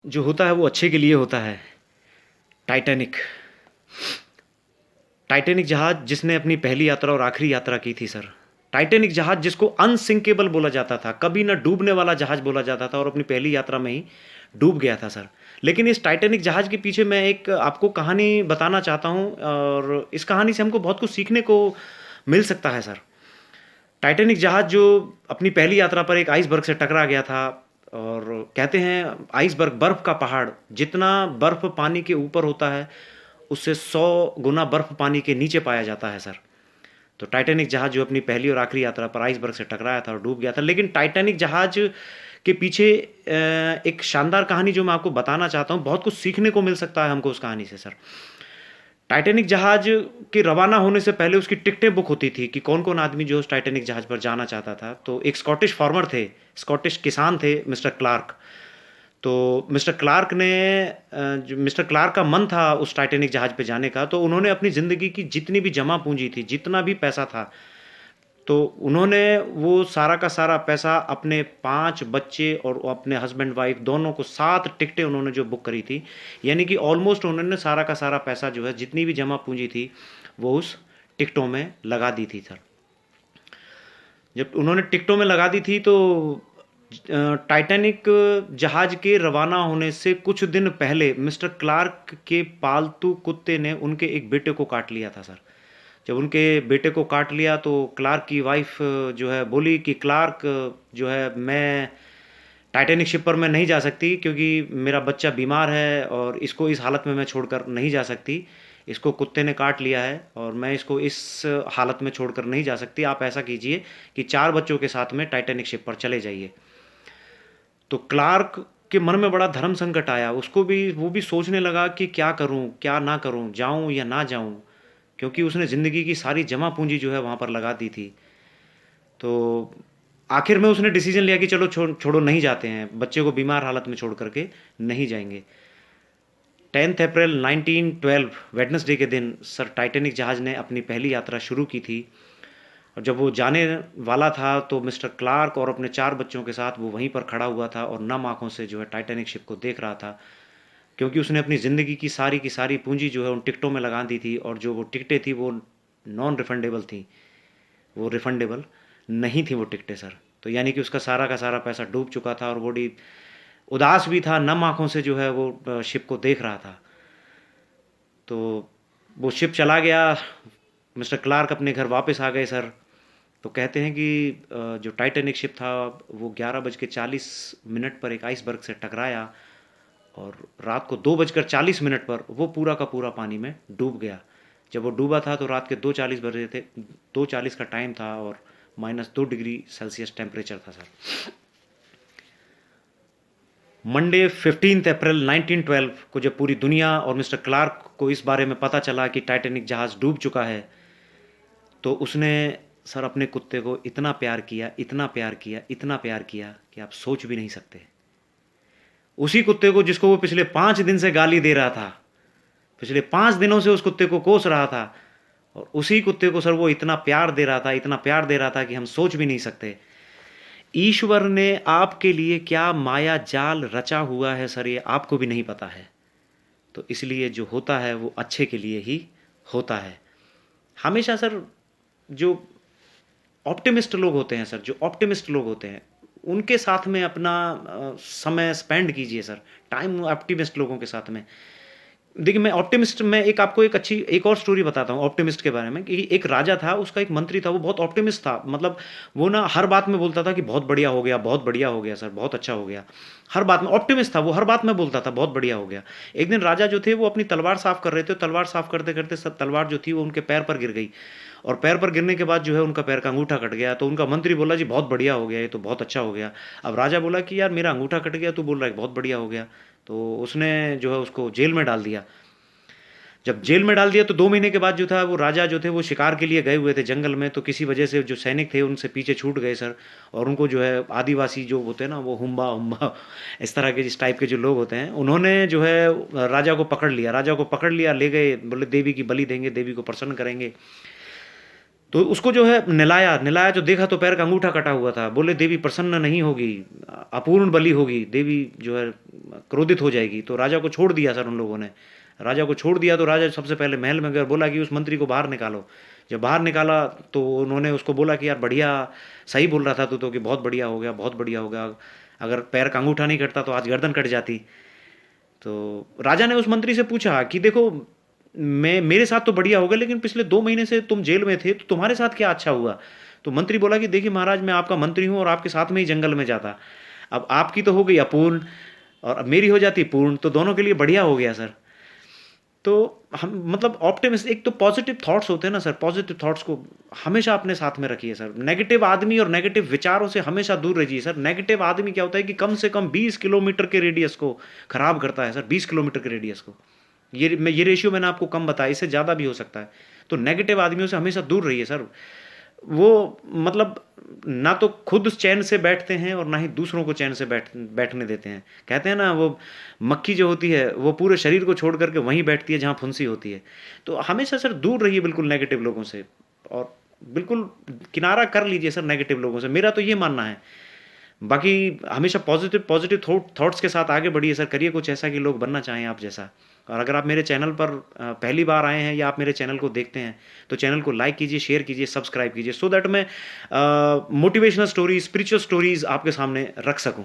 जो होता है वो अच्छे के लिए होता है। टाइटैनिक। टाइटैनिक जहाज जिसने अपनी पहली यात्रा और आखिरी यात्रा की थी सर। टाइटैनिक जहाज जिसको अनसिंकेबल बोला जाता था, कभी ना डूबने वाला जहाज बोला जाता था, और अपनी पहली यात्रा में ही डूब गया था सर। लेकिन इस टाइटैनिक जहाज के पीछे मैं एक आपको कहानी बताना चाहता हूँ, और इस कहानी से हमको बहुत कुछ सीखने को मिल सकता है सर। टाइटैनिक जहाज जो अपनी पहली यात्रा पर एक आइसबर्ग से टकरा गया था, और कहते हैं आइसबर्ग बर्फ का पहाड़, जितना बर्फ पानी के ऊपर होता है उससे 100 गुना बर्फ पानी के नीचे पाया जाता है सर। तो टाइटैनिक जहाज जो अपनी पहली और आखिरी यात्रा पर आइसबर्ग से टकराया था और डूब गया था। लेकिन टाइटैनिक जहाज के पीछे एक शानदार कहानी जो मैं आपको बताना चाहता हूँ, बहुत कुछ सीखने को मिल सकता है हमको उस कहानी से सर। टाइटैनिक जहाज के रवाना होने से पहले उसकी टिकटें बुक होती थी कि कौन कौन आदमी जो उस टाइटैनिक जहाज पर जाना चाहता था। तो एक स्कॉटिश फार्मर थे, स्कॉटिश किसान थे, मिस्टर क्लार्क। तो मिस्टर क्लार्क ने जो मिस्टर क्लार्क का मन था उस टाइटैनिक जहाज पे जाने का, तो उन्होंने अपनी ज़िंदगी की जितनी भी जमा पूंजी थी, जितना भी पैसा था, तो उन्होंने वो सारा का सारा पैसा अपने 5 बच्चे और अपने हस्बैंड वाइफ दोनों को 7 टिकटें उन्होंने जो बुक करी थी, यानी कि ऑलमोस्ट उन्होंने सारा का सारा पैसा जो है जितनी भी जमा पूंजी थी वो उस टिकटों में लगा दी थी सर। जब उन्होंने टिकटों में लगा दी थी तो टाइटैनिक जहाज के रवाना होने से कुछ दिन पहले मिस्टर क्लार्क के पालतू कुत्ते ने उनके एक बेटे को काट लिया था सर। जब उनके बेटे को काट लिया तो क्लार्क की वाइफ जो है बोली कि क्लार्क जो है, मैं टाइटैनिक शिप पर मैं नहीं जा सकती क्योंकि मेरा बच्चा बीमार है और इसको इस हालत में मैं छोड़कर नहीं जा सकती। इसको कुत्ते ने काट लिया है और मैं इसको इस हालत में छोड़कर नहीं जा सकती। आप ऐसा कीजिए कि 4 बच्चों के साथ में टाइटैनिक शिप पर चले जाइए। तो क्लार्क के मन में बड़ा धर्म संकट आया, उसको भी, वो भी सोचने लगा कि क्या करूं क्या ना करूं, जाऊं या ना जाऊं, क्योंकि उसने ज़िंदगी की सारी जमा पूंजी जो है वहाँ पर लगा दी थी। तो आखिर में उसने डिसीजन लिया कि चलो छोड़ो, नहीं जाते हैं, बच्चे को बीमार हालत में छोड़ करके नहीं जाएंगे। 10 अप्रैल 1912 वेडनेसडे के दिन सर टाइटैनिक जहाज़ ने अपनी पहली यात्रा शुरू की थी। और जब वो जाने वाला था तो मिस्टर क्लार्क और अपने 4 बच्चों के साथ वो वहीं पर खड़ा हुआ था और नम आंखों से जो है टाइटैनिक शिप को देख रहा था, क्योंकि उसने अपनी ज़िंदगी की सारी पूंजी जो है उन टिकटों में लगा दी थी, और जो वो टिकटें थी वो नॉन रिफंडेबल थी, वो रिफंडेबल नहीं थी वो टिकटें सर। तो यानी कि उसका सारा का सारा पैसा डूब चुका था और वो बड़ी उदास भी था, नम आंखों से जो है वो शिप को देख रहा था। तो वो शिप चला गया, मिस्टर क्लार्क अपने घर वापस आ गए सर। तो कहते हैं कि जो टाइटैनिक शिप था वो 11:40 पर एक आइसबर्ग से टकराया, और रात को 2:40 पर वो पूरा का पूरा पानी में डूब गया। जब वो डूबा था तो रात के 2:40 बजे थे, 2:40 का टाइम था, और -2 डिग्री सेल्सियस टेम्परेचर था सर। मंडे 15 अप्रैल 1912 को जब पूरी दुनिया और मिस्टर क्लार्क को इस बारे में पता चला कि टाइटैनिक जहाज़ डूब चुका है, तो उसने सर अपने कुत्ते को इतना प्यार किया, इतना प्यार किया, इतना प्यार किया कि आप सोच भी नहीं सकते। उसी कुत्ते को जिसको वो पिछले 5 दिन से गाली दे रहा था, पिछले 5 दिनों से उस कुत्ते को कोस रहा था, और उसी कुत्ते को सर वो इतना प्यार दे रहा था, इतना प्यार दे रहा था कि हम सोच भी नहीं सकते। ईश्वर ने आपके लिए क्या माया जाल रचा हुआ है सर, ये आपको भी नहीं पता है। तो इसलिए जो होता है वो अच्छे के लिए ही होता है। हमेशा सर जो ऑप्टिमिस्ट लोग होते हैं सर, जो ऑप्टिमिस्ट लोग होते हैं उनके साथ में अपना समय स्पेंड कीजिए सर, टाइम ऑप्टिमिस्ट लोगों के साथ में। देखिए, मैं ऑप्टिमिस्ट में एक आपको एक और स्टोरी बताता हूँ ऑप्टिमिस्ट के बारे में, कि एक राजा था, उसका एक मंत्री था, वो बहुत ऑप्टिमिस्ट था। मतलब वो ना हर बात में बोलता था कि बहुत बढ़िया हो गया, बहुत बढ़िया हो गया सर, बहुत अच्छा हो गया। हर बात में ऑप्टिमिस्ट था वो, हर बात में बोलता था बहुत बढ़िया हो गया। एक दिन राजा जो थे वो अपनी तलवार साफ कर रहे थे, तलवार साफ करते करते सब तलवार जो थी वो उनके पैर पर गिर गई, और पैर पर गिरने के बाद जो है उनका पैर का अंगूठा कट गया। तो उनका मंत्री बोला जी बहुत बढ़िया हो गया, ये तो बहुत अच्छा हो गया। अब राजा बोला कि यार मेरा अंगूठा कट गया, तू बोल रहा है बहुत बढ़िया हो गया। तो उसने जो है उसको जेल में डाल दिया। जब जेल में डाल दिया तो 2 महीने के बाद जो था वो राजा जो थे वो शिकार के लिए गए हुए थे जंगल में, तो किसी वजह से जो सैनिक थे उनसे पीछे छूट गए सर। और उनको जो है आदिवासी जो होते हैं ना, वो हुम्बा हुम्बा इस तरह के, इस टाइप के जो लोग होते हैं, उन्होंने जो है राजा को पकड़ लिया, राजा को पकड़ लिया, ले गए, बोले देवी की बलि देंगे, देवी को प्रसन्न करेंगे। तो उसको जो है नहलाया, नहलाया तो देखा तो पैर का अंगूठा कटा हुआ था। बोले देवी प्रसन्न नहीं होगी, अपूर्ण बलि होगी, देवी जो है क्रोधित हो जाएगी। तो राजा को छोड़ दिया सर उन लोगों ने। राजा को छोड़ दिया तो राजा सबसे पहले महल में गया, बोला कि उस मंत्री को बाहर निकालो। जब बाहर निकाला तो उन्होंने उसको बोला कि यार बढ़िया, सही बोल रहा था तू तो कि बहुत बढ़िया हो गया, बहुत बढ़िया हो गया। अगर पैर का अंगूठा नहीं कटता तो आज गर्दन कट जाती। तो राजा ने उस मंत्री से पूछा कि देखो, मैं मेरे साथ तो बढ़िया हो गया, लेकिन पिछले 2 महीने से तुम जेल में थे, तो तुम्हारे साथ क्या अच्छा हुआ? तो मंत्री बोला कि देखिए महाराज, मैं आपका मंत्री हूँ और आपके साथ में ही जंगल में जाता। अब आपकी तो हो गई अपूर्ण और अब मेरी हो जाती पूर्ण, तो दोनों के लिए बढ़िया हो गया सर। तो हम मतलब ऑप्टिमिस्ट, एक तो पॉजिटिव थॉट्स होते हैं ना सर, पॉजिटिव थॉट्स को हमेशा अपने साथ में रखिए सर। नेगेटिव आदमी और नेगेटिव विचारों से हमेशा दूर रहिए सर। नेगेटिव आदमी क्या होता है कि कम से कम 20 किलोमीटर के रेडियस को खराब करता है सर, 20 किलोमीटर के रेडियस को। ये रेशियो मैंने आपको कम बताया, इससे ज़्यादा भी हो सकता है। तो नेगेटिव आदमियों से हमेशा दूर रहिए सर। वो मतलब ना तो खुद चैन से बैठते हैं और ना ही दूसरों को चैन से बैठने देते हैं। कहते हैं ना, वो मक्खी जो होती है वो पूरे शरीर को छोड़ करके वहीं बैठती है जहाँ फुंसी होती है। तो हमेशा सर दूर रहिए बिल्कुल नेगेटिव लोगों से, और बिल्कुल किनारा कर लीजिए सर नेगेटिव लोगों से, मेरा तो ये मानना है। बाकी हमेशा पॉजिटिव पॉजिटिव थॉट्स के साथ आगे बढ़िए सर, करिए कुछ ऐसा कि लोग बनना चाहें आप जैसा। और अगर आप मेरे चैनल पर पहली बार आए हैं या आप मेरे चैनल को देखते हैं, तो चैनल को लाइक कीजिए, शेयर कीजिए, सब्सक्राइब कीजिए, सो दैट मैं मोटिवेशनल स्टोरीज, स्पिरिचुअल स्टोरीज आपके सामने रख सकूं।